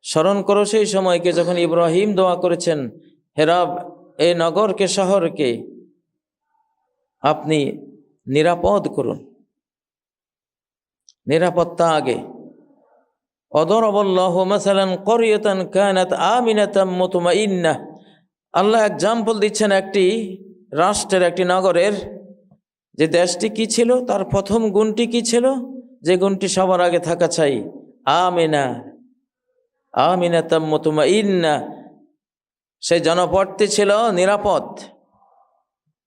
স্মরণ করো সেই সময়কে যখন ইব্রাহিম দোয়া করেছেন, হে রব, এই নগরকে, শহরকে আপনি নিরাপদ করুন, নিরাপত্তা আগে। অদরবাল্লাহু মাসালান ক্বরিয়াতান কানাত আমিনাতাম মুতমাইন্নাহ। আল্লাহ এক্সাম্পল দিচ্ছেন একটি রাষ্ট্রের, একটি নগরের, যে দেশটি কি ছিল, তার প্রথম গুণটি কি ছিল, যে গুণটি সবার আগে থাকা চাই, আমিনা, আমিনাতাম মুতমাইন্নাহ। সেই জনপদটি ছিল নিরাপদ,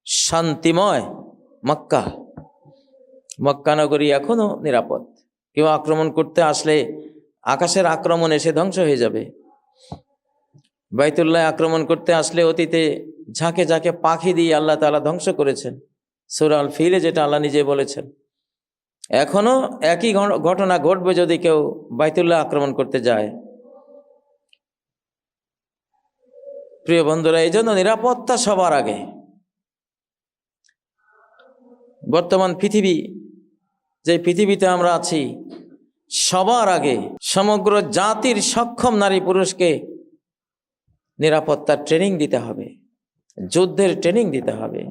শান্তিময়। মক্কা, মক্কা নগরী এখনো নিরাপদ। কেউ আক্রমণ করতে আসলে আকাশের আক্রমণ এসে ধ্বংস হয়ে যাবে। বাইতুল্লাহ আক্রমণ করতে আসলে অতীতে ঝাঁকে ঝাঁকে পাখি দিয়ে আল্লাহ তাআলা ধ্বংস করেছেন, সূরা আল ফিলে যেটা আল্লাহ নিজে বলেছেন। এখনো একই ঘটনা ঘটবে যদি কেউ বাইতুল্লাহ আক্রমণ করতে যায়। প্রিয় বন্ধুরা, এই জন্য নিরাপত্তা সবার আগে। বর্তমান পৃথিবী, যে পৃথিবীতে আমরা আছি, সবার আগে সমগ্র জাতির সক্ষম নারী পুরুষকে নিরাপত্তার ট্রেনিং দিতে হবে, যুদ্ধের ট্রেনিং দিতে হবে।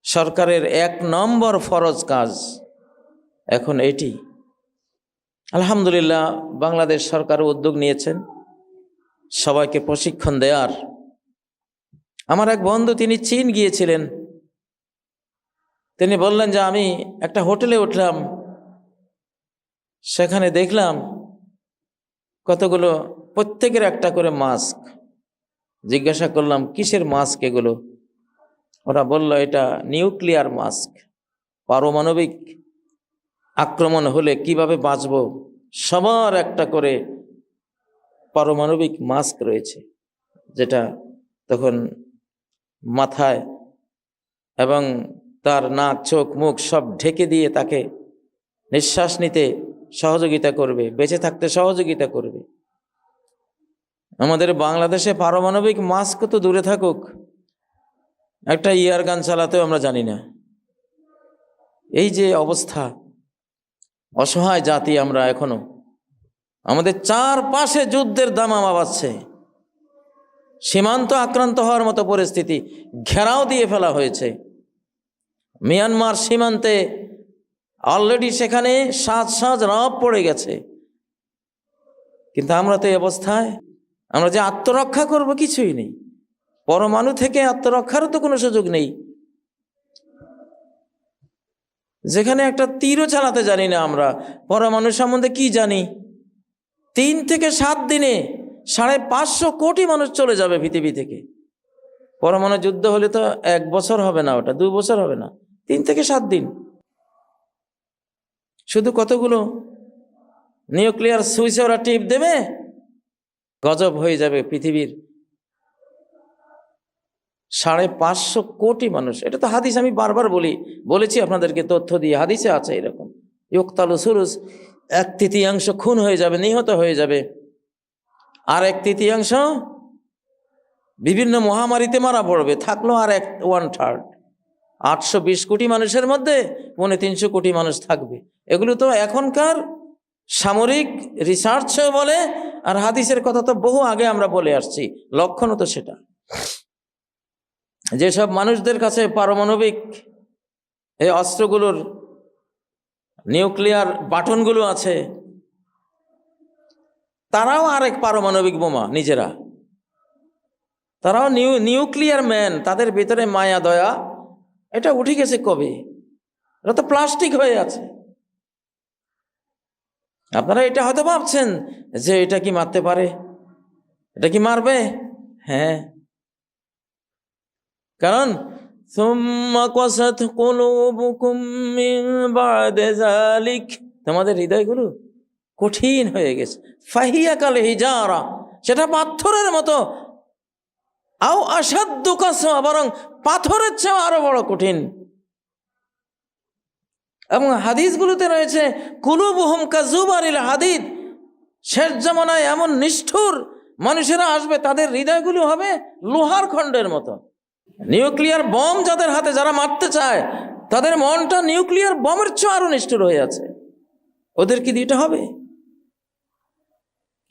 সরকারের 1 নম্বর ফরজ কাজ এখন এটি। আলহামদুলিল্লাহ, বাংলাদেশ সরকার উদ্যোগ নিয়েছেন সবাইকে প্রশিক্ষণ দেওয়ার। আমার এক বন্ধু, তিনি চীন গিয়েছিলেন। তিনি বললেন যে আমি একটা হোটেলে উঠলাম, সেখানে দেখলাম কতগুলো, প্রত্যেকের একটা করে মাস্ক। জিজ্ঞাসা করলাম কিসের মাস্ক এগুলো? ওরা বলল এটা নিউক্লিয়ার মাস্ক। পারমাণবিক আক্রমণ হলে কিভাবে বাঁচব, সবার একটা করে পারমাণবিক মাস্ক রয়েছে, যেটা তখন মাথায় এবং তার নাক, চোখ, মুখ সব ঢেকে দিয়ে তাকে নিঃশ্বাস নিতে সহযোগিতা করবে, বেঁচে থাকতে সহযোগিতা করবে। আমাদের বাংলাদেশে পারমাণবিক মাস্ক তো দূরে থাকুক, একটা ইয়ার গান চালাতেও আমরা জানি না। এই যে অবস্থা, অসহায় জাতি আমরা এখনো। আমাদের চারপাশে যুদ্ধের দামামা বাজছে, সীমান্ত আক্রান্ত হওয়ার মতো পরিস্থিতি, ঘেরাও দিয়ে ফেলা হয়েছে। মিয়ানমার সীমান্তে অলরেডি সেখানে সাজ রব পড়ে গেছে। কিন্তু আমরা তো এই অবস্থায়, আমরা যে আত্মরক্ষা করব কিছুই নেই। পরমাণু থেকে আত্মরক্ষারও তো কোনো সুযোগ নেই। যেখানে একটা তীরও চালাতে জানি না আমরা, পরমাণু সম্বন্ধে কি জানি? 3 থেকে 7 দিনে 550 কোটি মানুষ চলে যাবে পৃথিবী থেকে। পরমাণু যুদ্ধ হলে তো 1 বছর হবে না, ওটা 2 বছর হবে না, 3 থেকে 7 দিন। শুধু কতগুলো নিউক্লিয়ার সুইচে ওরা টিপ দেবে, গজব হয়ে যাবে পৃথিবীর 550 কোটি মানুষ। এটা তো হাদিস, আমি বারবার বলেছি আপনাদেরকে, তথ্য দিয়ে হাদিসে আছে এরকম। ইউকতালু সুলুস, 1/3 খুন হয়ে যাবে, নিহত হয়ে যাবে, আর 1/3 বিভিন্ন মহামারীতে মারা পড়বে। থাকলো আর 1/3। 820 কোটি মানুষের মধ্যে 350 কোটি মানুষ থাকবে। এগুলো তো এখনকার সামরিক রিসার্চও বলে, আর হাদিসের কথা তো বহু আগে আমরা বলে আসছি। লক্ষণও তো সেটা। যেসব মানুষদের কাছে পারমাণবিক এই অস্ত্রগুলোর, নিউক্লিয়ার বাটনগুলো আছে, তারাও আরেক পারমাণবিক বোমা নিজেরা। তারাও নিউক্লিয়ার ম্যান। তাদের ভিতরে মায়া দয়া এটা উঠে গেছে কবে? এটা তো প্লাস্টিক হয়ে আছে। আপনারা এটা হয়তো ভাবছেন যে এটা কি মারতে পারে, এটা কি মারবে? হ্যাঁ, কারণ তোমাদের হৃদয়গুলো কঠিন হয়ে গেছে। ফাহিয়া কাল হিজারা, সেটা পাথরের মতো। আও আসাদ্দু কাসওয়া, বরং পাথরের চেয়ে আরো বড় কঠিন। এবং হাদিসগুলোতে রয়েছে কুলুবুহুম কাজুবারিল হাদিদ, শেষ জামানায় এমন নিষ্ঠুর মানুষেরা আসবে, তাদের হৃদয়গুলো হবে লোহার খণ্ডের মতো। নিউক্লিয়ার বম যাদের হাতে, যারা মারতে চায়, তাদের মনটা নিউক্লিয়ার বমের চেয়ে আরো নিষ্ঠুর হয়ে আছে। ওদের কি দিতে হবে?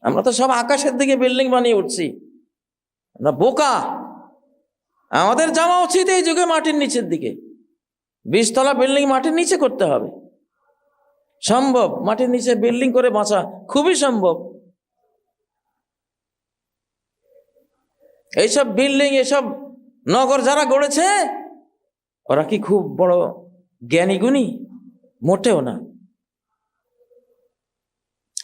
আমরা তো সব আকাশের দিকে বিল্ডিং বানিয়ে উঠছি, আমরা বোকা। আমাদের যাওয়া উচিত এই যুগে মাটির নিচের দিকে। 20 তলা বিল্ডিং মাটির নিচে করতে হবে, সম্ভব। মাটির নিচে বিল্ডিং করে বাঁচা খুবই সম্ভব। এইসব বিল্ডিং, এসব নগর যারা গড়েছে, ওরা কি খুব বড় জ্ঞানী গুণী? মোটেও না।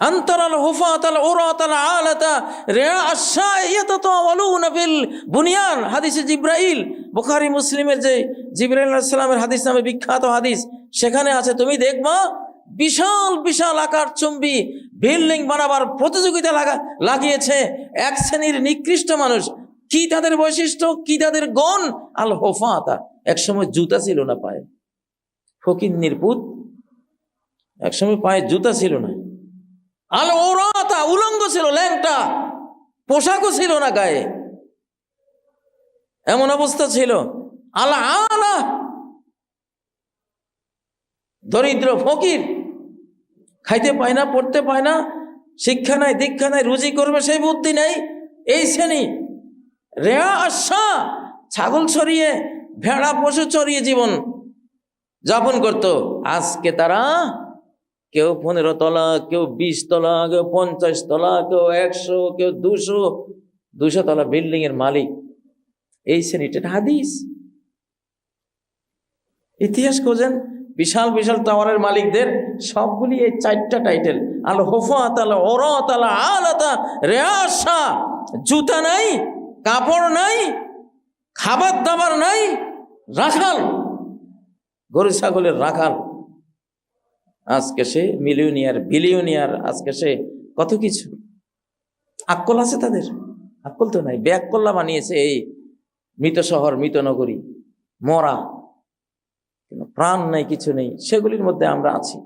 আনতারাল হুফাতাল উরাতাল আলাতা রিয়া আশ-শাইয়াতাতাওয়ালুনা ফিল বুনিয়ান, হাদিসে জিবরাইল, বুখারী মুসলিমের যে জিবরাইল আলাইহিস সালামের হাদিস নামে বিখ্যাত হাদিস, সেখানে আছে, তুমি দেখবা বিশাল বিশাল আকারচুম্বী বিল্ডিং বানাবার প্রতিযোগিতা লাগিয়েছে এক শ্রেণীর নিকৃষ্ট মানুষ। কি তাদের বৈশিষ্ট্য, কি তাদের গুণ? আল হুফাতা, একসময় জুতা ছিল না পায়ে, ফকিন্নির পুত, একসময় পায়ে জুতা ছিল না। আল উরাতা, উলঙ্গ ছিল, ল্যাংটা, পোশাকও ছিল না গায়ে, এমন অবস্থা ছিল। আল আলা, দরিদ্র ফকির, খাইতে পায় না, পড়তে পায় না, শিক্ষা নাই, দীক্ষা নাই, রুজি করবে সেই বুদ্ধি নেই, এই শ্রেণী। রেয়া আশা, ছাগল চড়িয়ে, ভেড়া পশু চড়িয়ে জীবন যাপন করত। আজকে তারা কেউ 15 তলা, কেউ 20 তলা, কেউ 50 তলা, কেউ 100, কেউ 200 তলা বিল্ডিং এর মালিক। এই শ্রেণীটা হাদিস। ইতিহাস খোঁজেন, বিশাল বিশাল টাওয়ারের মালিকদের সবগুলি এই 4টা টাইটেল, আল হুফাত, আল উরাত, আল আলাতা, রিয়াসা। জুতা নাই, কাপড় নাই, খাবার দাবার নাই, রাখাল, গরু ছাগলের রাখাল। আজকে সে মিলিয়নিয়ার, বিলিয়নিয়ার, আজকে সে কত কিছু। আক্কল আছে তাদের? আক্কল তো নাই, ব্যাককল্লা বানিয়েছে এই মৃত শহর, মৃত নগরী, মরা, প্রাণ নাই, কিছু নেই। সেগুলির মধ্যে আমরা আছি।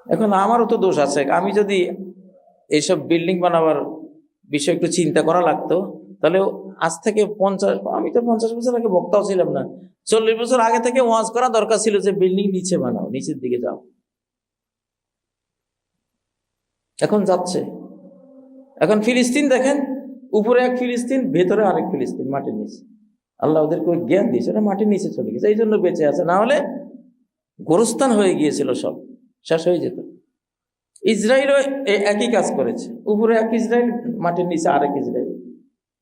এখন আমারও তো দোষ আছে। আমি যদি এইসব বিল্ডিং বানাবার বিষয় একটু চিন্তা করা লাগতো, তাহলে আজ থেকে 50, আমি তো 50 বছর আগে বক্তাও ছিলাম না, 40 বছর আগে থেকে ওয়াজ করা দরকার ছিল যে বিল্ডিং নিচে বানাও, নিচের দিকে যাও। এখন যাচ্ছে। এখন ফিলিস্তিন দেখেন, উপরে এক ফিলিস্তিন, ভেতরে আরেক ফিলিস্তিন, মাটির নিচে। আল্লাহ ওদেরকে জ্ঞান দিয়েছে, ওরা মাটির নিচে চলে গেছে, এই জন্য বেঁচে আছে, না হলে গোরস্থান হয়ে গিয়েছিল, সব শেষ হয়ে যেত। ইসরায়েলও একই কাজ করেছে, উপরে এক ইসরায়েল, মাটির নিচে আরেক ইসরায়েল।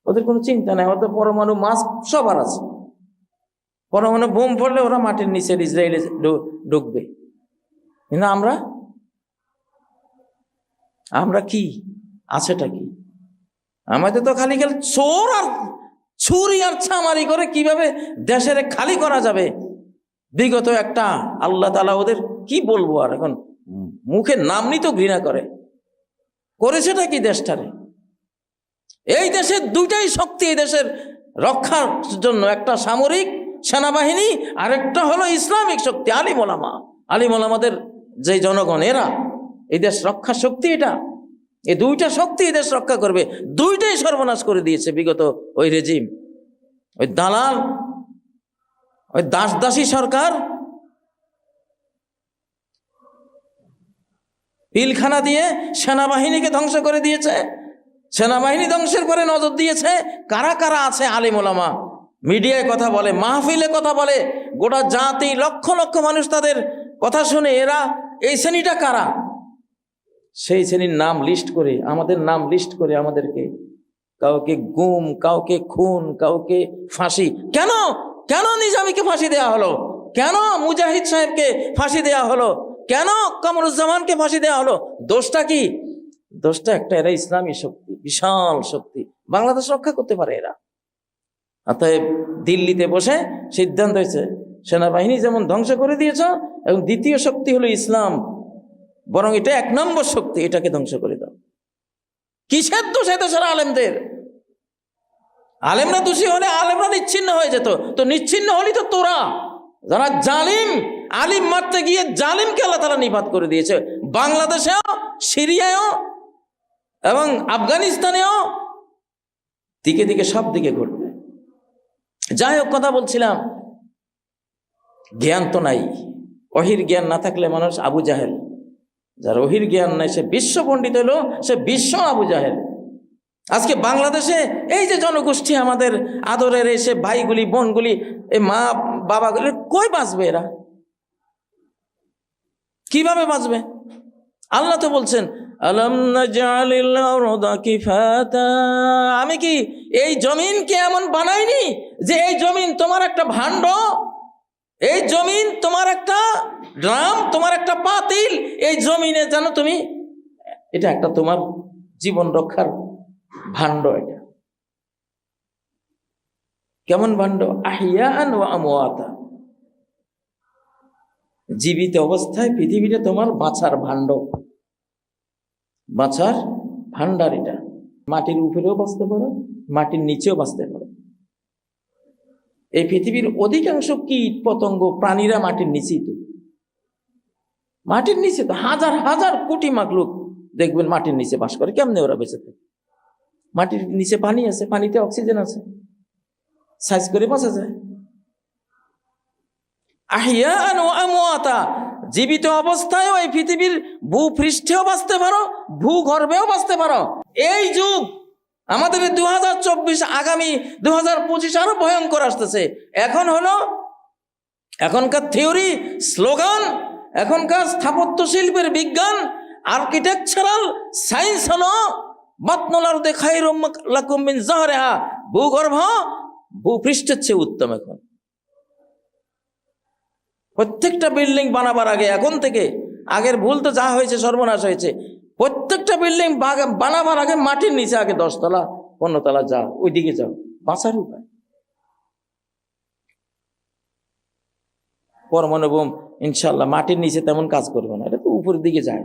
ওদের কোনো চিন্তা নাই, ওদের পরমাণু মাস্ক সবার আছে, পরমাণু বোম পড়লে ওরা মাটির নিচের ইসরায়েলে ঢুকবে। কিন্তু আমরা কি আছেটা কি? আমাদের তো খালি চোর আর ছুরি আর ছামারি করে কিভাবে দেশের খালি করা যাবে, বিগত একটা আল্লাহ তাআলা ওদের কি বলবো আর, এখন মুখের নাম নিতে ঘৃণা করেছেটা কি দেশটারে। এই দেশের দুইটাই শক্তি এই দেশের রক্ষার জন্য, একটা সামরিক সেনাবাহিনী, আর একটা হলো ইসলামিক শক্তি, আলিম ওলামা। আলিম ওলামাদের যে জনগণ, এরা এই দেশ রক্ষা শক্তি। এটা এই দুইটা শক্তি এই দেশ রক্ষা করবে, দুইটাই সর্বনাশ করে দিয়েছে বিগত ওই রেজিম, ওই দালাল, ওই দাসদাসী সরকার। পিলখানা দিয়ে সেনাবাহিনীকে ধ্বংস করে দিয়েছে, সেনাবাহিনী ধ্বংসের পরে নজর দিয়েছে কারা কারা আছে আলিম ওলামা। মিডিয়ায় কথা বলে, মাহফিলে কথা বলে, গোটা জাতি, লক্ষ লক্ষ মানুষ তাদের কথা শুনে। এরা এই শ্রেণীটা কারা? সেই শ্রেণীর নাম লিস্ট করে, আমাদের নাম লিস্ট করে আমাদেরকে, কাউকে গুম, কাউকে খুন, কাউকে ফাঁসি। কেন কেন নিজামীকে ফাঁসি দেওয়া হলো? কেন মুজাহিদ সাহেবকে ফাঁসি দেওয়া হলো? কেন কামরুজ্জামানকে ফাঁসি দেওয়া হলো? দোষটা কি? দোষটা একটা, এরা ইসলামী শক্তি, বিশাল শক্তি, বাংলাদেশ রক্ষা করতে পারে এরা। অতএব দিল্লিতে বসে সিদ্ধান্ত হয়েছে, সেনাবাহিনী যেমন ধ্বংস করে দিয়েছ, এবং দ্বিতীয় শক্তি হলো ইসলাম, বরং এটা 1 নম্বর শক্তি, এটাকে ধ্বংস করে দাও। কিসের দোষ এত সারা আলেমদের? আলেমরা দোষী হলে আলেমরা নিচ্ছিন্ন হয়ে যেত, তো নিচ্ছিন্ন হলি তো তোরা, যারা জালিম। আলিম মারতে গিয়ে জালিমকে আল্লাহ তাআলা নিপাত করে দিয়েছে, বাংলাদেশেও, সিরিয়ায়ও এবং আফগানিস্তানেও, দিকে দিকে সব দিকে ঘটবে। যাই হোক, কথা বলছিলাম, জ্ঞান তো নাই। ওহির জ্ঞান না থাকলে মানুষ আবু জাহেল, যার ওহির জ্ঞান নাই সে বিশ্ব পণ্ডিত হলো, সে বিশ্ব আবু জাহেল। আজকে বাংলাদেশে এই যে জনগোষ্ঠী আমাদের আদরের, এসে ভাইগুলি বোনগুলি, এই মা বাবাগুলি, কই বাঁচবে এরা? কিভাবে বাঁচবে? আল্লাহ তো বলছেন আলাম নাজআলিল আরদা কিফাতা, আমি কি এই জমিনকে এমন বানাইনি যে এই জমিন তোমার একটা ভাণ্ড, এই জমিন তোমার একটা ড্রাম, তোমার একটা পাতিল, এই জমিনে জানো তুমি এটা একটা তোমার জীবন রক্ষার ভাণ্ড। এটা কেমন ভাণ্ড? আহিয়ান ওয়া আমওয়াতা, জীবিত অবস্থায় পৃথিবীটা তোমার বাঁচার ভাণ্ড, বাঁচার ভান্ডার। এটা মাটির উপরেও বাঁচতে পারো, মাটির নিচেও বাঁচতে পারো। এই পৃথিবীর অধিকাংশ কীট পতঙ্গ প্রাণীরা মাটির নিচেই, তো মাটির নিচে তো হাজার হাজার কোটি মাখলুক দেখবেন মাটির নিচে বাস করে। কেমনে ওরা বেঁচে থাকে? মাটির নিচে পানি আছে, পানিতে অক্সিজেন আছে, সাইজ করে বাঁচা যায়। আহিয়ান ওয়া আমওয়াতা, জীবিত অবস্থায় ওই পৃথিবীর ভূপৃষ্ঠেও বাঁচতে পারো, ভূগর্ভেও বাঁচতে পারো। এই যুগ আমাদের 2024, আগামী 2025 আরো ভয়ঙ্কর আসতেছে। এখন হলো এখনকার থিওরি, স্লোগান, এখনকার স্থাপত্য শিল্পের বিজ্ঞান, আর্কিটেকচারাল সায়েন্স হলো বাতনুল আরদি খায়রুম লাকুম মিন যাহরিহা, ভূগর্ভ ভূপৃষ্ঠের চেয়ে উত্তম। এখন প্রত্যেকটা বিল্ডিং বানাবার আগে, এখন থেকে, আগের ভুল তো যা হয়েছে সর্বনাশ হয়েছে, প্রত্যেকটা বিল্ডিং বানাবার আগে মাটির নিচে আগে 10 তলা 15 তলা যাও, ওইদিকে যাও, বাঁচার উপায়। পরমাণু বোম ইনশাল্লাহ মাটির নিচে তেমন কাজ করবে না, এটা তো উপরের দিকে যায়।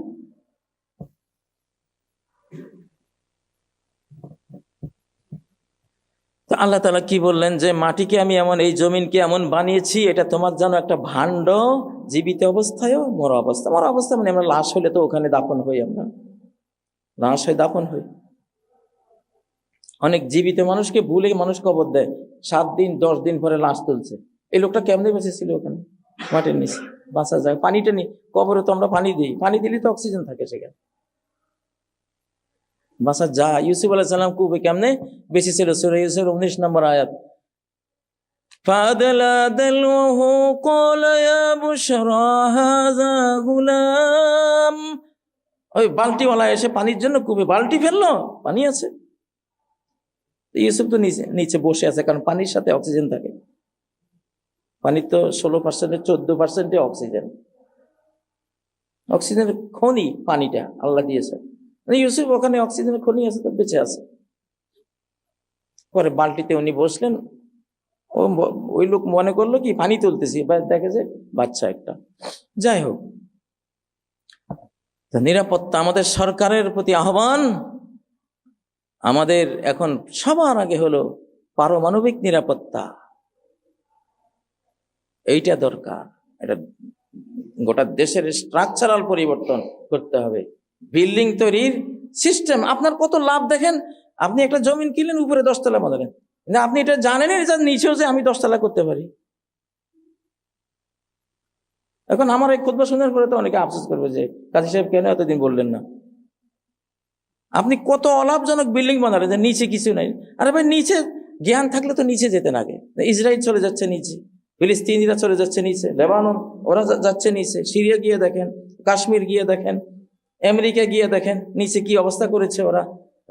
তো আল্লাহ তাআলা কি বললেন? যে মাটিকে আমি এমন, এই জমিনকে এমন বানিয়েছি, এটা তোমার যেন একটা ভাণ্ড, জীবিত অবস্থায়ও মরা অবস্থা। মরা অবস্থা মানে আমরা লাশ হলে তো ওখানে দাফন হই, আমরা লাশ হয়ে দাফন হই। অনেক জীবিত মানুষকে ভুলে মানুষ কবর দেয়, 7 দিন 10 দিন পরে লাশ তুলছে। এই লোকটা কেমনে বেঁচেছিল ওখানে মাটির নিচে? বাঁচা যায়? পানিটা নি, কবরে তো আমরা পানি দিই, পানি দিলে তো অক্সিজেন থাকে সেখানে, বাঁচা যায়। ইউসুফ আলাইহিস সালাম কুবে কেমনে বেঁচেছিল? সূরা ইউসুফ 19 নম্বর আয়াত, ফাদলা দালহু ক্বালা ইয়া বুশরা হাযা গুলাম, ওই বালতিওয়ালা এসে পানির জন্য কুবে বালতি ফেললো, পানি আছে। ইউসুফ তো নিচে বসে আছে, কারণ পানির সাথে অক্সিজেন থাকে। পানি তো 16% 14% অক্সিজেন, অক্সিজেনের খনি পানিটা আল্লাহ দিয়েছে। ইউসুফ ওখানে অক্সিজেনের খনি আছে, তো বেঁচে আছে। পরে বালতিতে উনি বসলেন, ওই লোক মনে করলো কি পানি তুলতেছি, দেখে যে বাচ্চা একটা। যাই হোক, নিরাপত্তা আমাদের সরকারের প্রতি আহ্বান, আমাদের এখন সবার আগে হলো পারমাণবিক নিরাপত্তা। এইটা দরকার। এটা গোটা দেশের স্ট্রাকচারাল পরিবর্তন করতে হবে। বিল্ডিং তৈরির সিস্টেম, আপনার কত লাভ দেখেন। আপনি একটা জমিন কিনলেন, উপরে 10 তলা বানালেন, না আপনি এটা জানেন যে নিচেও যে আমি 10 তলা করতে পারি। এখন আমার এই খুতবা শোনার পরে তো অনেকে আফসোস করবে যে কাজী সাহেব কেন এতদিন বললেন না। আপনি কত অলাভজনক বিল্ডিং বানালেন যে নিচে কিছু নাই। আরে ভাই, নিচে জ্ঞান থাকলে তো নিচে যেতেন আগে। ইসরায়েল চলে যাচ্ছে নিচে, ফিলিস্তিনিরা চলে যাচ্ছে নিচে, লেবানন ওরা যাচ্ছে নিচে, সিরিয়া গিয়ে দেখেন, কাশ্মীর গিয়ে দেখেন, আমেরিকা গিয়ে দেখেন নিচে কি অবস্থা করেছে ওরা,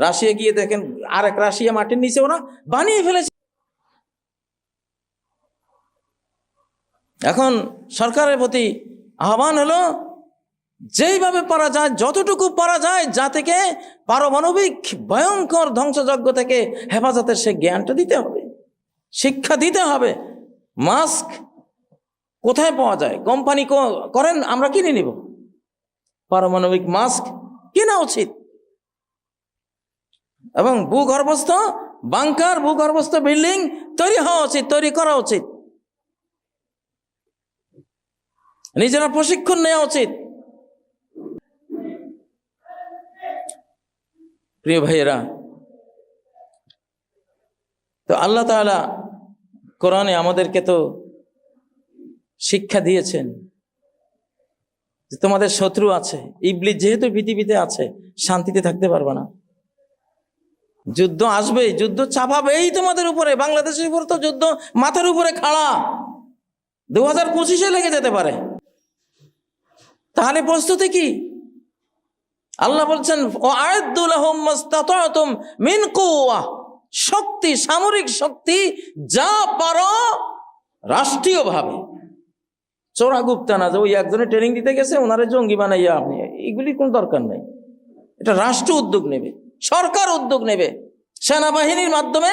রাশিয়া গিয়ে দেখেন, আর এক রাশিয়া মাটির নিচে ওরা বানিয়ে ফেলেছে। এখন সরকারের প্রতি আহ্বান হলো যেইভাবে পারা যায়, যতটুকু পারা যায়, যা থেকে পারমাণবিক ভয়ঙ্কর ধ্বংসযজ্ঞ থেকে হেফাজতের সে জ্ঞানটা দিতে হবে, শিক্ষা দিতে হবে। মাস্ক কোথায় পাওয়া যায়? কোম্পানি করেন, আমরা কিনে নিব। পারমাণবিক মাস্ক কেনা উচিত, এবং ভূগর্ভস্থ বাংকার, ভূগর্ভস্থ বিল্ডিং তৈরি হওয়া উচিত, তৈরি করা উচিত, নিজেরা প্রশিক্ষণ নেওয়া উচিত। প্রিয় ভাইয়েরা, তো আল্লাহ তাআলা কোরআনে আমাদেরকে তো শিক্ষা দিয়েছেন যে তোমাদের শত্রু আছে, ইবলিস যেহেতু পৃথিবীতে আছে, শান্তিতে থাকতে পারবে না। যুদ্ধ আসবেই, যুদ্ধ চাপাবেই তোমাদের উপরে। বাংলাদেশের উপর তো যুদ্ধ মাথার উপরে খাড়া, 2025-এ লেগে যেতে পারে। তাহলে প্রস্তুতি কি? আল্লাহ বলছেন ওয়া'আদ্দু লাহুম মাসতাতা'তুম মিন কুওয়া, শক্তি, সামরিক শক্তি যা পারো রাষ্ট্রীয়ভাবে। চোরাগুপ্তা না যে ওই একজনে ট্রেনিং দিতে গেছে ওনারে জঙ্গি বানাইয়া, আপনি এগুলি কোনো দরকার নাই। এটা রাষ্ট্র উদ্যোগ নেবে, সরকার উদ্যোগ নেবে, সেনাবাহিনীর মাধ্যমে,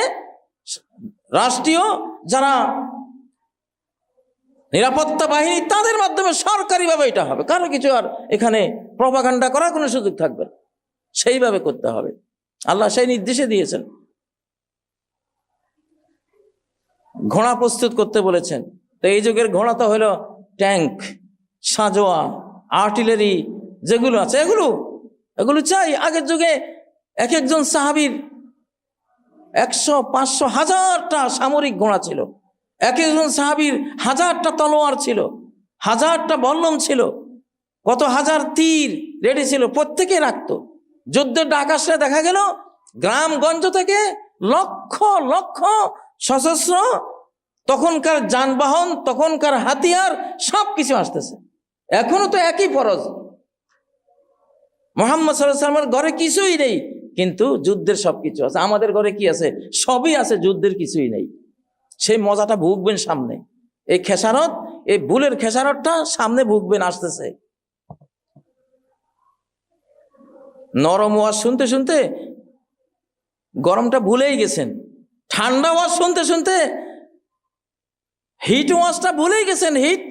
রাষ্ট্রীয় যারা নিরাপত্তা বাহিনী তাদের মাধ্যমে সরকারিভাবে এটা হবে। কারো কিছু আর এখানে প্রপাগান্ডা করার কোনো সুযোগ থাকবে না, সেইভাবে করতে হবে। আল্লাহ সেই নির্দেশে দিয়েছেন। ঘোড়া প্রস্তুত করতে বলেছেন। তো এই যুগের ঘোড়া তো হলো ট্যাঙ্ক, সাজোয়া, আর্টিলারি যেগুলো আছে, এগুলো চাই। আগের যুগে এক একজন সাহাবীর 100, 500, 1000টা সামরিক ঘোড়া ছিল। এক একজন সাহাবীর 1000টা তলোয়ার ছিল, 1000টা বল্লম ছিল, কত হাজার তীর রেডি ছিল, প্রত্যেকে রাখতো। যুদ্ধের ডাক আসলে দেখা গেল গ্রামগঞ্জ থেকে লক্ষ লক্ষ সশস্ত্র, তখনকার যানবাহন, তখনকার হাতিয়ার সবকিছু আসতেছে। এখনো তো একই ফরজ। মুহাম্মদ সাল্লাল্লাহু আলাইহি ওয়াসাল্লামের ঘরে কিছুই নেই, কিন্তু যুদ্ধের সবকিছু আছে। আমাদের ঘরে কি আছে? সবই আছে, যুদ্ধের কিছুই নেই। সেই মজাটা ভুগবেন সামনে। এই খেসারত, এই ভুলের খেসারতটা সামনে ভুগবেন, আসতেছে। নরম ওয়াজ শুনতে শুনতে গরমটা ভুলেই গেছেন, ঠান্ডা ওয়াজ শুনতে শুনতে হিট ওয়াজটা ভুলেই গেছেন। হিট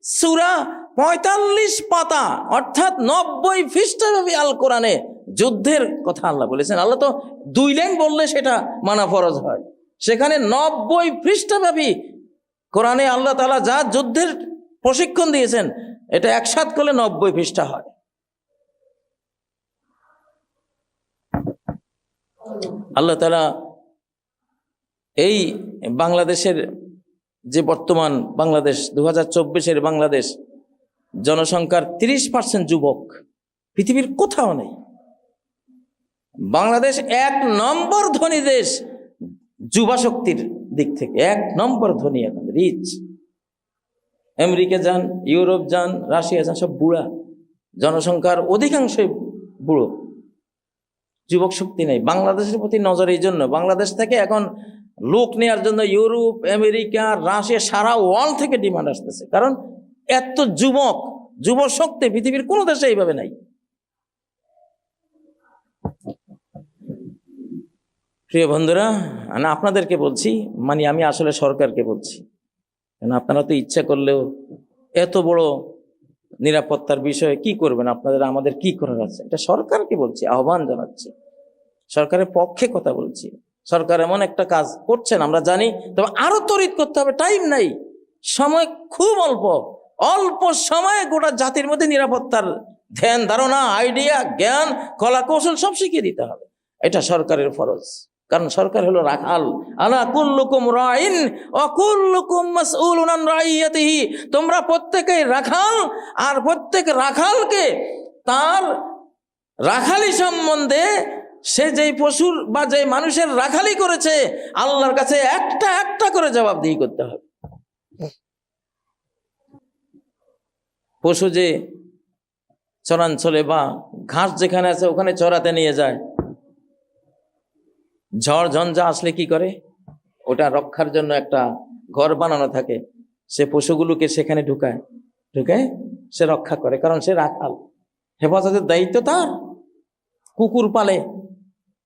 সূরা 45 পাতা, অর্থাৎ 90 পৃষ্ঠাব্যাপী আল কোরআনে যুদ্ধের কথা আল্লাহ বলেছেন। আল্লাহ তো 2 লাইন বললে সেটা মানা ফরজ হয়, সেখানে 90 পৃষ্ঠাব্যাপী কোরআনে আল্লাহ তাআলা যা যুদ্ধের প্রশিক্ষণ দিয়েছেন, এটা একসাথ করলে 90 পৃষ্ঠা হয়। আল্লাহ তাআলা এই বাংলাদেশের যে বর্তমান বাংলাদেশ 2024-এর বাংলাদেশ, জনসংখ্যার 30% যুবক, পৃথিবীর কোথাও নেই। বাংলাদেশ 1 নম্বর ধনী দেশ যুবা শক্তির দিক থেকে, 1 নম্বর ধনী, এখন রিচ। আমেরিকা যান, ইউরোপ যান, রাশিয়া যান, সব বুড়া, জনসংখ্যার অধিকাংশই বুড়ো, যুবক শক্তি নেই। বাংলাদেশের প্রতি নজর এই জন্য, বাংলাদেশ থেকে এখন লোক নেওয়ার জন্য ইউরোপ, আমেরিকা, রাশিয়া, সারা ওয়ার্ল্ড থেকে ডিমান্ড আসতেছে। কারণ এত যুব শক্তি পৃথিবীর কোনো দেশে এইভাবে নাই। প্রিয় বন্ধুরা, আমি আপনাদেরকে বলছি, মানে আমি আসলে সরকারকে বলছি, কারণ আপনারা তো ইচ্ছা করলেও এত বড় নিরাপত্তার বিষয়ে কি করবেন, আপনাদের আমাদের কি করার আছে, এটা সরকারকে বলছি, আহ্বান জানাচ্ছি, সরকারের পক্ষে কথা বলছি। সরকার এমন একটা কাজ করছেন আমরা জানি, তবে আরো তড়িৎ করতে হবে, টাইম নাই, সময় খুব অল্প সময়ে গোটা জাতির মধ্যে নিরাপত্তার ধ্যান ধারণা, আইডিয়া, জ্ঞান, কলা কৌশল সব শিখিয়ে দিতে হবে। এটা সরকারের ফরজ, কারণ সরকার হলো রাখাল। আলা কুল্লুকুম রাইন ওয়া কুল্লুকুম মাসউলুন আন রাইয়াতিহি, তোমরা প্রত্যেকেই রাখাল, আর প্রত্যেক রাখালকে তার রাখালি সম্বন্ধে, সে যেই পশুর বা যেই মানুষের রাখালি করেছে, আল্লাহর কাছে একটা একটা করে জবাবদিহি করতে হবে। পশু যে চরাঞ্চলে বা ঘাস যেখানে আছে ওখানে চরাতে নিয়ে যায়, ঝড় ঝঞ্ঝা আসলে কি করে, ওটা রক্ষার জন্য একটা ঘর বানানো থাকে, সে পশুগুলোকে সেখানে ঢুকায় সে রক্ষা করে, কারণ সে রাখাল, হেফাজতের দায়িত্ব তার। কুকুর পালে,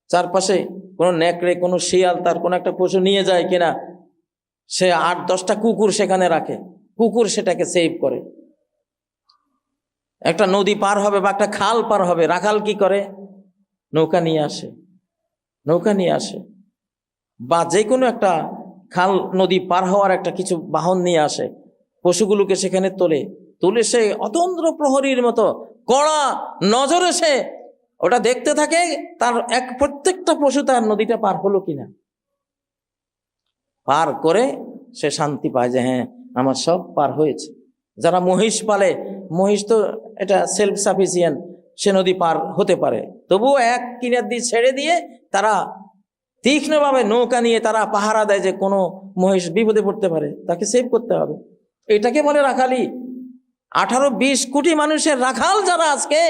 চারপাশে কোনো নেকড়ে, কোনো শিয়াল, তার কোনো একটা পশু নিয়ে যায় কিনা, সে 8-10টা কুকুর সেখানে রাখে, কুকুর সেটাকে সেভ করে। একটা নদী পার হবে বা একটা খাল পার হবে, রাখাল কি করে, নৌকা নিয়ে আসে, বা যে কোনো একটা খাল নদী পার হওয়ার একটা কিছু বাহন নিয়ে আসে, পশুগুলোকে সেখানে তুলে সে অতন্দ্র প্রহরীর মতো কড়া নজরে সে ওটা দেখতে থাকে, তার প্রত্যেকটা পশু তার নদীটা পার হলো কিনা, পার করে সে শান্তি পায় যে হ্যাঁ আমার সব পার হয়েছে। যারা মহিষ পালে, মহিষ তো এটা সেলফ সাফিসিয়েন্ট, সে নদী পার হতে পারে, তবুও এক কিনার দিয়ে ছেড়ে দিয়ে তারা তীক্ষ্ণভাবে নৌকা নিয়ে তারা পাহারা দেয় যে কোনো মহিষ বিপদে পড়তে পারে, তাকে সেভ করতে হবে। এটাকে বলে রাখালি। 18-20 কোটি মানুষের রাখাল যারা আজকে,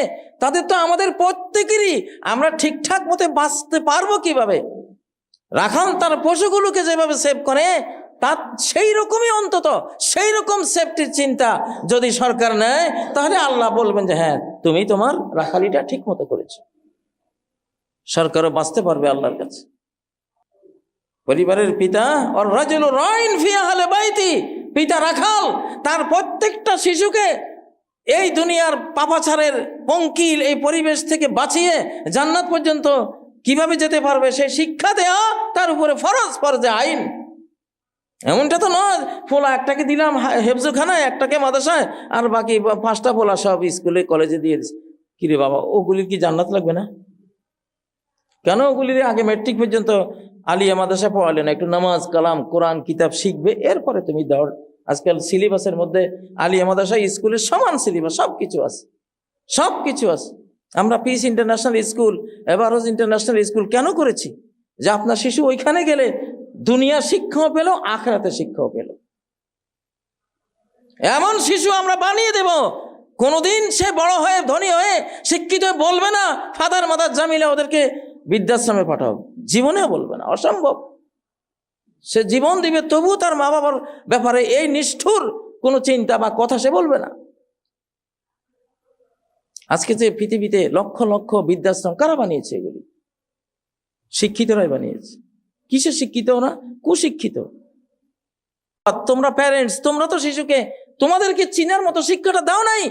তাদের তো আমাদের প্রত্যেকেরই, আমরা ঠিকঠাক মতো বাঁচতে পারবো কিভাবে? রাখাল তার পশুগুলোকে যেভাবে সেভ করে, তার সেই রকমই অন্তত সেই রকম সেফটির চিন্তা যদি সরকার নেয়, তাহলে আল্লাহ বলবেন যে হ্যাঁ, তুমি তোমার রাখালিটা ঠিক মতো করেছো। সরকারও বাঁচতে পারবে আল্লাহর কাছে। পরিবারের পিতা আর রাজুল রাইন ফি আহলি বাইতি, পিতা রাখাল, তার প্রত্যেকটা শিশুকে এই দুনিয়ার পাপাচারের পঙ্কিল এই পরিবেশ থেকে বাঁচিয়ে জান্নাত পর্যন্ত কিভাবে যেতে পারবে সেই শিক্ষা দেয়া তার উপরে ফরজ, ফরজে আইন। এমনটা তো নয় পোলা একটাকে দিলাম হেফজুখানায়, একটাকে মাদ্রাসায়, আর বাকি 5টা পোলা সব স্কুলে কলেজে দিয়ে দিচ্ছে। কিরে বাবা, ওগুলির কি জান্নাত লাগবে না? কেন ওগুলির আগে মেট্রিক পর্যন্ত আলিয়া মাদ্রাসা পড়ালে না? একটু নামাজ কালাম কোরআন কিতাব শিখবে, এরপরে তুমি দাও। আজকাল সিলেবাসের মধ্যে আলিয়া মাদ্রাসা স্কুলের সমান সিলেবাস, সব কিছু আছে, সব কিছু আছে। আমরা piece international school, average international school কেন করেছি? যে আপনার শিশু ওইখানে গেলে দুনিয়ার শিক্ষাও পেল, আখিরাতের শিক্ষাও পেল। এমন শিশু আমরা বানিয়ে দেব, কোনোদিন সে বড় হয়ে ধনী হয়ে শিক্ষিত হয়ে বলবে না ফাদার মাদার জামিলে ওদেরকে বৃদ্ধাশ্রমে পাঠাও, জীবনেও বলবে না, অসম্ভব। সে জীবন দিবে তবু তার মা বাবার ব্যাপারে এই নিষ্ঠুর কোনো চিন্তা বা কথা সে বলবে না। আজকে যে পৃথিবীতে লক্ষ লক্ষ বৃদ্ধাশ্রম কারা বানিয়েছে? এগুলি শিক্ষিতরাই বানিয়েছে। কিসে শিক্ষিত না? কুশিক্ষিত। তোমরা প্যারেন্টস, তোমরা তো শিশুকে তোমাদেরকে চিনার মতো শিক্ষাটা দাও নাই।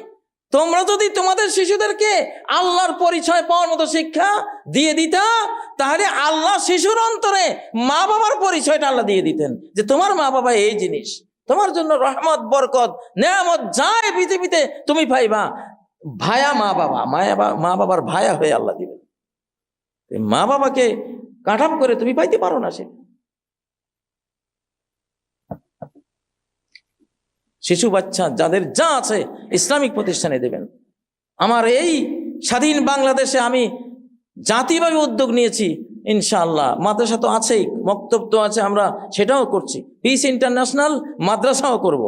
তোমরা যদি তোমাদের শিশুদেরকে আল্লাহর পরিচয় পাওয়ার মতো শিক্ষা দিয়ে দিতা, তাহলে আল্লাহ শিশুর অন্তরে মা বাবার পরিচয়টা আল্লাহ দিয়ে দিতেন, যে তোমার মা বাবা এই জিনিস, তোমার জন্য রহমত বরকত নেয়ামত যায় পৃথিবীতে তুমি পাইবা। ভায়া মা বাবা, মা বাবার ভায়া হয়ে আল্লাহ দিবেন। মা বাবাকে কাটাপ করে তুমি পাইতে পারো না। সে শিশু বাচ্চা যাদের যা আছে ইসলামিক প্রতিষ্ঠানে দেবেন। আমার এই স্বাধীন বাংলাদেশে আমি জাতীয়ভাবে উদ্যোগ নিয়েছি, ইনশাআল্লাহ। মাদ্রাসা তো আছেই, মক্তব তো আছে, আমরা সেটাও করছি। পিস ইন্টারন্যাশনাল মাদ্রাসাও করব,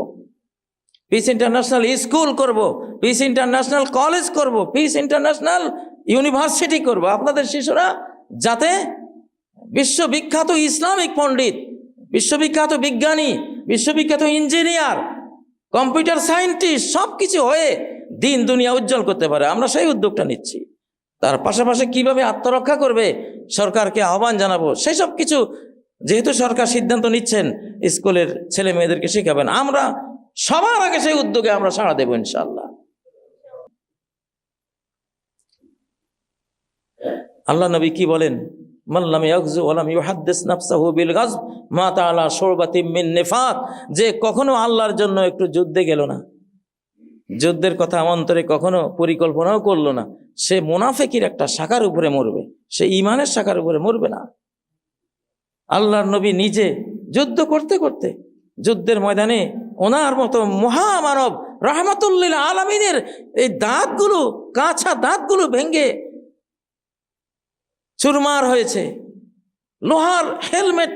পিস ইন্টারন্যাশনাল স্কুল করব, পিস ইন্টারন্যাশনাল কলেজ করব, পিস ইন্টারন্যাশনাল ইউনিভার্সিটি করব। আপনাদের শিশুরা যাতে বিশ্ববিখ্যাত ইসলামিক পণ্ডিত, বিশ্ববিখ্যাত বিজ্ঞানী, বিশ্ববিখ্যাত ইঞ্জিনিয়ার, কম্পিউটার সায়েন্টিস্ট সব কিছু হয়ে দিন দুনিয়া উজ্জ্বল করতে পারে, আমরা সেই উদ্যোগটা নিচ্ছি। তার পাশাপাশি কিভাবে আত্মরক্ষা করবে সরকারকে আহ্বান জানাবো, সেই সব কিছু যেহেতু সরকার সিদ্ধান্ত নিচ্ছেন স্কুলের ছেলে মেয়েদেরকে শেখাবেন, আমরা সবার আগে সেই উদ্যোগে আমরা সাড়া দেবো ইনশাআল্লাহ। আল্লাহ নবী কি বলেন? মাল্লাম ইয়াগজু ওয়ালাম ইউহাদ্দিস নাফসাহু বিল গাজব মাত আলা শুরবাতিম মিন নিফাক, যে কখনো আল্লাহর জন্য একটু যুদ্ধে গেল না, যুদ্ধের কথা অন্তরে কখনো পরিকল্পনাও করলো না, সে মুনাফিকের একটা শাখার উপরে মরবে, সে ঈমানের শাখার উপরে মরবে না। আল্লাহর নবী নিজে যুদ্ধ করতে করতে যুদ্ধের ময়দানে ওনার মতো মহামানব রাহমাতুল লিল আলামিনের এই দাঁতগুলো, কাঁচা দাঁতগুলো ভেঙে চুরমার হয়েছে, লোহার হেলমেট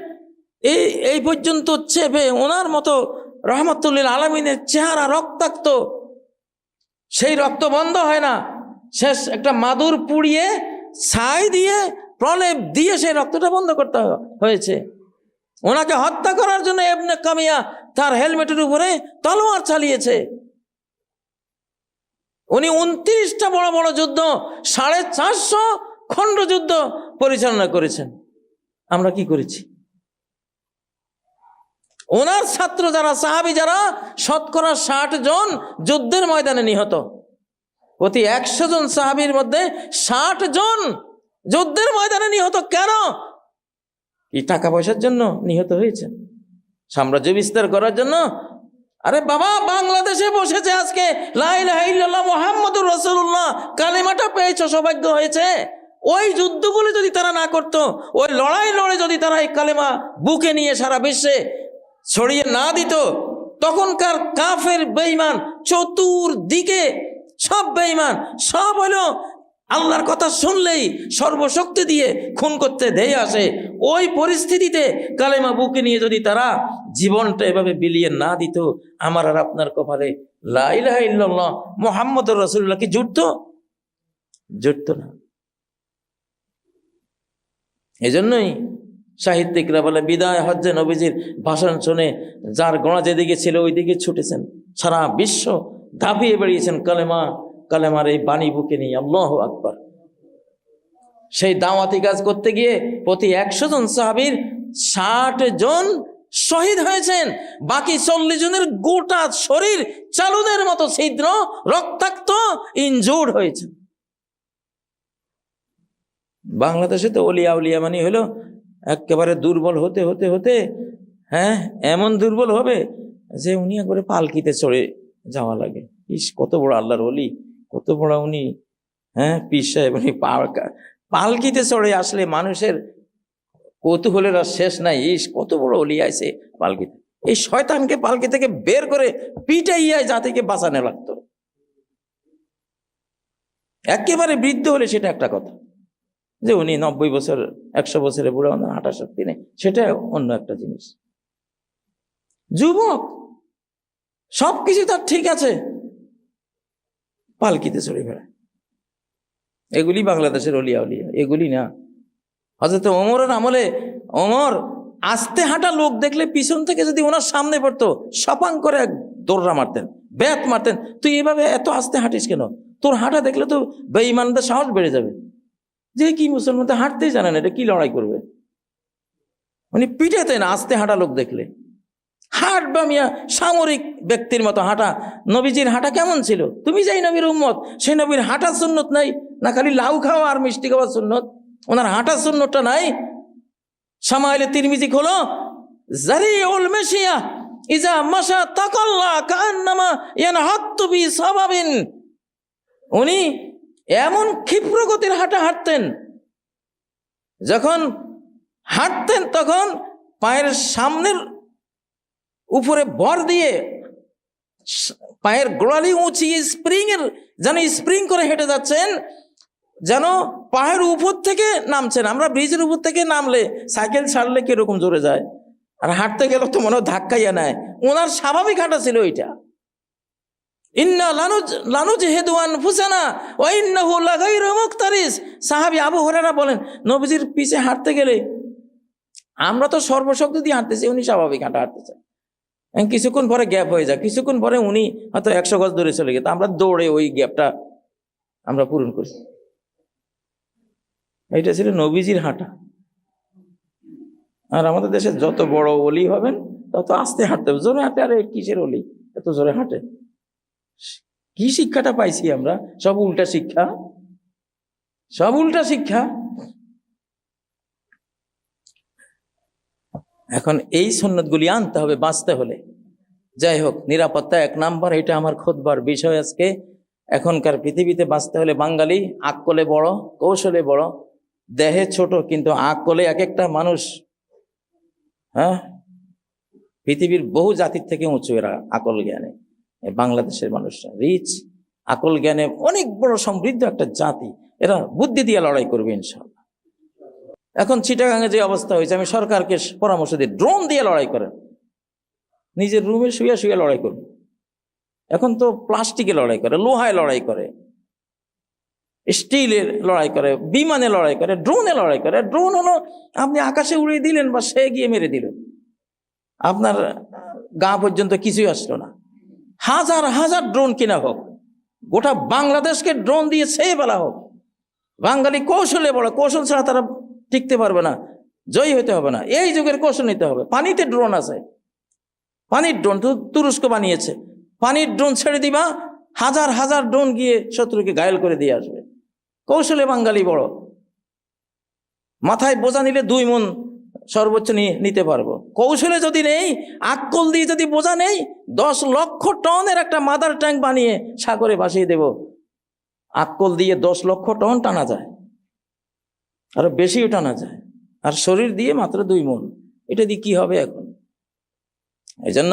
এই পর্যন্ত চেপে ওনার মতো রাহমাতুল লিল আলামিনের চেহারা রক্তাক্ত, সেই রক্ত বন্ধ হয় না, শেষ একটা মাদুর পুড়িয়ে ছাই দিয়ে প্রলেপ দিয়ে সেই রক্তটা বন্ধ করতে হয়েছে। ওনাকে হত্যা করার জন্য ইবনে কামিয়া তার হেলমেটের উপরে তলোয়ার চালিয়েছে। উনি 29টা বড় বড় যুদ্ধ, 450 খণ্ড যুদ্ধ পরিচালনা করেছেন। আমরা কি করেছি? ওনার ছাত্র যারা সাহাবী, যারা শতকরা 60 জন যুদ্ধের ময়দানে নিহত, প্রতি 100 জন সাহাবীর মধ্যে 60 জন যুদ্ধের ময়দানে নিহত। কেন? কি টাকা পয়সার জন্য নিহত হয়েছে? সাম্রাজ্য বিস্তার করার জন্য? আরে বাবা, বাংলাদেশে বসেছে আজকে লা ইলাহা ইল্লাল্লাহ মুহাম্মাদুর রাসূলুল্লাহ কালেমাটা পেয়েছে, সৌভাগ্য হয়েছে। ওই যুদ্ধগুলি যদি তারা না করতো, ওই লড়াই লড়ে যদি তারা এই কালেমা বুকে নিয়ে সারা বিশ্বে ছড়িয়ে না দিত, তখনকার কাফের বেঈমান চতুর্দিকে সব বেঈমান, সব হলো আল্লাহর কথা শুনলেই সর্বশক্তি দিয়ে খুন করতে ধেয়ে আসে। ওই পরিস্থিতিতে কালেমা বুকে নিয়ে যদি তারা জীবনটা এভাবে বিলিয়ে না দিত, আমার আর আপনার কপালে লা ইলাহা ইল্লাল্লাহ মুহাম্মদুর রাসূলুল্লাহ কি জুটতো না। এজন্যই সাহিত্যিকরা বলে, বিদায় হজ্জে নবীজির ভাষণ শুনে যার গোড়া যেদিকে ছিল ওই দিকে ছুটেছেন, সারা বিশ্ব ধাপিয়ে বেরিয়েছেন কালেমার এই বাণী বুকে নিয়ে। আল্লাহু আকবার। সেই দাওয়াতি কাজ করতে গিয়ে প্রতি 100 জন সাহাবীর 60 জন শহীদ হয়েছেন, বাকি 40 জনের গোটা শরীর চালুদের মতো ছিদ্র, রক্তাক্ত, ইনজুর্ড হয়েছে। বাংলাদেশে তো অলিয়া উলিয়া মানে হলো একেবারে দুর্বল হতে হতে হতে এমন দুর্বল হবে যে উনি করে পালকিতে চড়ে যাওয়া লাগে। ইস, কত বড় আল্লাহর ওলি, কত বড় উনি, পীর সাহেব, উনি পালকিতে চড়ে আসলে মানুষের কৌতূহলের আর শেষ নাই। ইস, কত বড় ওলি আছে পালকিতে। এই শয়তানকে পালকি থেকে বের করে পিটাইয়ায় জাতিকে বাঁচানো লাগতো। একেবারে বৃদ্ধ হলে সেটা একটা কথা, যে উনি 90 বছর 100 বছরে বুড়া, হাঁটা শক্তি নেই, সেটা অন্য একটা জিনিস। যুবক, সবকিছু তার ঠিক আছে, পালকিতে চড়ে বেড়ায়। এগুলি বাংলাদেশের অলিয়া উলিয়া, এগুলি না। হযরত ওমরের আমলে ওমর আস্তে হাঁটা লোক দেখলে পিছন থেকে যদি ওনার সামনে পড়তো, সপাং করে দৌড়া মারতেন, ব্যাত মারতেন। তুই এভাবে এত আস্তে হাঁটিস কেন? তোর হাঁটা দেখলে তো বেঈমানদের সাহস বেড়ে যাবে। যে কি মুসলমান তো হাঁটতেই জানে না, এটা কি লড়াই করবে? উনি পিটাতেন আস্তে হাঁটা লোক দেখলে। হাঁটবা মিয়া, সামরিক ব্যক্তির মতো হাঁটা। নবীজির হাঁটা কেমন ছিল? তুমি যাই নবীর উম্মত, সেই নবীর হাঁটা সুন্নত নাই না? খালি লাউ খাওয়া আর মিষ্টি খাওয়া সুন্নত, ওনার হাঁটা সুন্নতটা নাই? শামাইলে তিরমিজি খোলো, জারিউল মাশিয়া ইজা মাশা তাকাল্লা কান্নামা ইয়ানহাত্তু বিসাবাবিন। উনি এমন ক্ষিপ্র গতির হাঁটা হাঁটতেন, যখন হাঁটতেন তখন পায়ের সামনের উপরে ভর দিয়ে পায়ের গোড়ালি উঁচিয়ে স্প্রিং করে হেঁটে যাচ্ছেন, যেন পায়ের উপর থেকে নামছেন। আমরা ব্রিজের উপর থেকে নামলে, সাইকেল ছাড়লে কিরকম জোরে যায়, আর হাঁটতে গেলে তো মনে হয় ধাক্কাইয়া নেয়। ওনার স্বাভাবিক হাঁটা ছিল ওইটা। ইন্না লানুজহিদু আনফুসানা ওয়া ইন্নাহু লাগাইরু মুক্তারিস। সাহাবী আবু হুরায়রা বলেন, নবীজির পিছে হাঁটতে গেলে আমরা তো সর্বশক্তি দিয়ে হাঁটতেছি, উনি স্বাভাবিক হাঁটা হাঁটতেছেন। কিছুক্ষণ পরে গ্যাপ হয়ে যায়, কিছুক্ষণ পরে উনি হয়তো 100 গজ দূরে চলে গেছে, আমরা দৌড়ে ওই গ্যাপটা আমরা পূরণ করছি। এটা ছিল নবীজির হাঁটা। আর আমাদের দেশে যত বড় ওলি হবেন তত আস্তে হাঁটতে হবে, জোরে হাঁটে। আরে কিসের ওলি, এত জোরে হাঁটে? কি শিক্ষাটা পাইছি আমরা? সব উল্টা শিক্ষা, সব উল্টা শিক্ষা। এখন এই সুন্নতগুলি আনতে হবে বাঁচতে হলে। যাই হোক, নিরাপত্তা 1 নাম্বার, এটা আমার খুতবার বিষয় আজকে। এখনকার পৃথিবীতে বাঁচতে হলে বাঙালি আকলে বড়, কৌশলে বড়, দেহে ছোট, কিন্তু আকলে এক একটা মানুষ পৃথিবীর বহু জাতির থেকে উঁচু এরা আকল জ্ঞানে। বাংলাদেশের মানুষরা রিচ, আকল জ্ঞানে অনেক বড় সমৃদ্ধ একটা জাতি। এরা বুদ্ধি দিয়ে লড়াই করবে ইনশাআল্লাহ। এখন চিটাগাঙে যে অবস্থা হয়েছে, আমি সরকারকে পরামর্শ দিই, ড্রোন দিয়ে লড়াই করেন। নিজের রুমে শুয়ে শুয়ে লড়াই করুন। এখন তো প্লাস্টিকে লড়াই করে, লোহায় লড়াই করে, স্টিলের লড়াই করে, বিমানে লড়াই করে, ড্রোনে লড়াই করে। ড্রোন হলো আপনি আকাশে উড়িয়ে দিলেন বা সে গিয়ে মেরে দিল, আপনার গা পর্যন্ত কিছুই আসলো না। হাজার হাজার ড্রোন কিনা হোক, গোটা বাংলাদেশকে ড্রোন দিয়ে ছেয়ে ফেলা হোক, বাঙালি কৌশলে বড়, কৌশল ছাড়া তারা টিকতে পারবে না, জয়ী হতে হবে না। এই যুগের কৌশল নিতে হবে। পানিতে ড্রোন আছে, পানির ড্রোন তুরস্ক বানিয়েছে। পানির ড্রোন ছেড়ে দিবা, হাজার হাজার ড্রোন গিয়ে শত্রুকে ঘায়েল করে দিয়ে আসবে। কৌশলে বাঙালি বড়। মাথায় বোঝা নিলে 2 মণ সর্বোচ্চ নিতে পারবো। কৌশলে যদি নেই, আক্কল দিয়ে যদি বোঝা নেই, 10 লক্ষ টনের একটা মাদার ট্যাঙ্ক বানিয়ে সাগরে ভাসিয়ে দেব। আক্কল দিয়ে 10 লক্ষ টন টানা যায়, আরো বেশিও টানা যায়। আর শরীর দিয়ে মাত্র 2 মণ, এটা দিয়ে কি হবে এখন? এই জন্য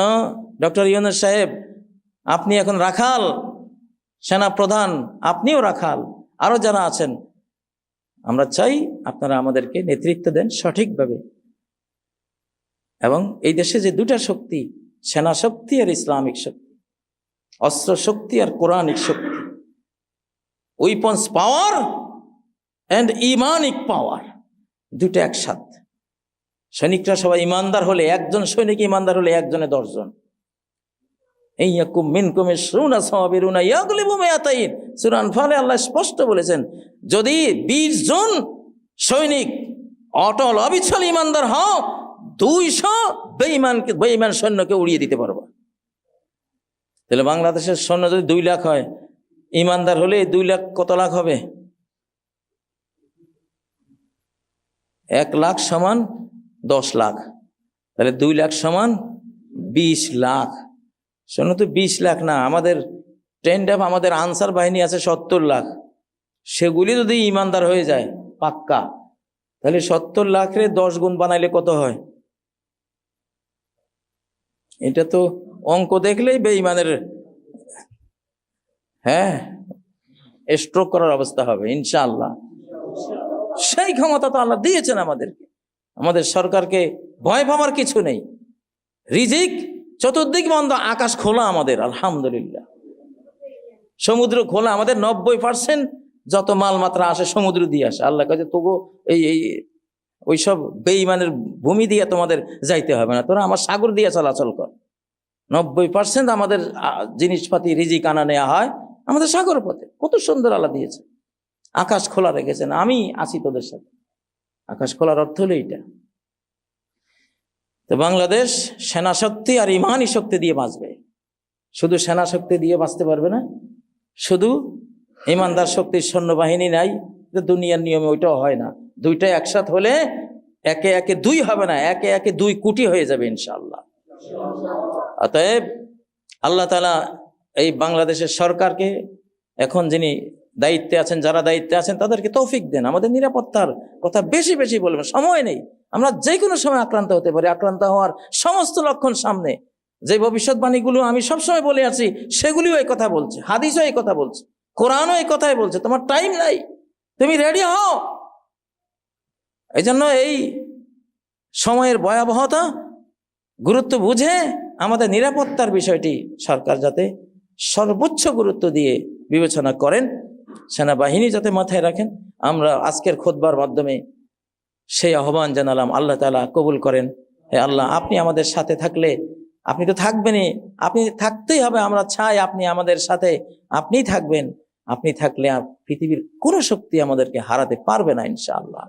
ডক্টর ইউনূস সাহেব আপনি এখন রাখাল, সেনা প্রধান, আপনিও রাখাল, আরো যারা আছেন, আমরা চাই আপনারা আমাদেরকে নেতৃত্ব দেন সঠিকভাবে। এবং এই দেশে যে দুটা শক্তি, সেনা শক্তি আর ইসলামিক শক্তি, অস্ত্র শক্তি আর কোরআনিক শক্তি, উইপন্স পাওয়ার অ্যান্ড ইমানিক পাওয়ার, দুটো একসাথে। সৈনিকরা সবাই ইমানদার হলে, একজন সৈনিক ইমানদার হলে একজনে 10 জন। সূরা আনফালে আল্লাহ স্পষ্ট বলেছেন, যদি 20 জন সৈনিক অটল অবিচল ইমানদার হও, 200 বেঈমান সৈন্যকে উড়িয়ে দিতে পারবা। তাহলে বাংলাদেশের সৈন্য যদি 2 লাখ হয়, ইমানদার হলে 2 লাখ কত লাখ হবে? 1 লাখ সমান 10 লাখ, তাহলে 2 লাখ সমান 20 লাখ। শোনো তো, 20 লাখ না, আমাদের আমাদের আনসার বাহিনী আছে 70 লাখ। সেগুলি যদি ইমানদার হয়ে যায় পাক্কা, তাহলে 70 লাখের 10 গুণ বানাইলে কত হয়? এটা তো অঙ্ক দেখলেই বেঈমানের স্ট্রোক করার অবস্থা হবে ইনশাআল্লাহ। সেই ক্ষমতা তো আল্লাহ দিয়েছেন আমাদেরকে। আমাদের সরকারকে ভয় পাওয়ার কিছু নেই। রিজিক চতুর্দিক বন্ধ, আকাশ খোলা আমাদের, আলহামদুলিল্লাহ। সমুদ্র খোলা, আমাদের 90% যত মালমাত্রা আসে সমুদ্র দিয়ে আসে। আল্লাহ কাছে তবু ওইসব বেঈমানের ভূমি দিয়ে তোমাদের যাইতে হবে না, তোরা আমার সাগর দিয়ে চলাচল কর। 90% আমাদের জিনিসপাতি রিজিক আনা নেওয়া হয় আমাদের সাগর পথে। কত সুন্দর আল্লাহ দিয়েছে, আকাশ খোলা রেখেছেন। আমি আছি তোদের সাথে। আকাশ খোলার অর্থ হলো এইটা। তো বাংলাদেশ সেনা শক্তি আর ইমানি শক্তি দিয়ে বাঁচবে। শুধু সেনা শক্তি দিয়ে বাঁচতে পারবে না, শুধু ইমানদার শক্তির সৈন্যবাহিনী নাই, দুনিয়ার নিয়মে ওইটাও হয় না। দুইটাই একসাথ হলে একে একে 2 হবে না, একে একে 2 কোটি হয়ে যাবে ইনশাআল্লাহ। অতএব আল্লাহ তাআলা এই বাংলাদেশের সরকারকে, এখন যিনি দায়িত্বে আছেন, যারা দায়িত্বে আছেন, তাদেরকে তৌফিক দেন। আমাদের নিরাপত্তার কথা বেশি বেশি বলবেন, সময় নেই। আমরা যে কোনো সময় আক্রান্ত হতে পারি। আক্রান্ত হওয়ার সমস্ত লক্ষণ সামনে। যে ভবিষ্যৎবাণীগুলো আমি সবসময় বলে আছি, সেগুলিও এই কথা বলছে, হাদিসও এই কথা বলছে, কোরআনও এই কথাই বলছে। তোমার টাইম নাই, তুমি রেডি হও। এই জন্য এই সময়ের ভয়াবহতা, গুরুত্ব বুঝে আমাদের নিরাপত্তার বিষয়টি সরকার যাতে সর্বোচ্চ গুরুত্ব দিয়ে বিবেচনা করেন, সেনাবাহিনী যাতে মাথায় রাখেন। আমরা আজকের খুতবার মাধ্যমে সেই আহ্বান জানালাম। আল্লাহ তাআলা কবুল করেন। হে আল্লাহ, আপনি আমাদের সাথে থাকলে, আপনি তো থাকবেনই, আপনি থাকতেই হবে। আমরা চাই আপনি আমাদের সাথে, আপনিই থাকবেন। আপনি থাকলে পৃথিবীর কোনো শক্তি আমাদেরকে হারাতে পারবে না ইনশাআল্লাহ।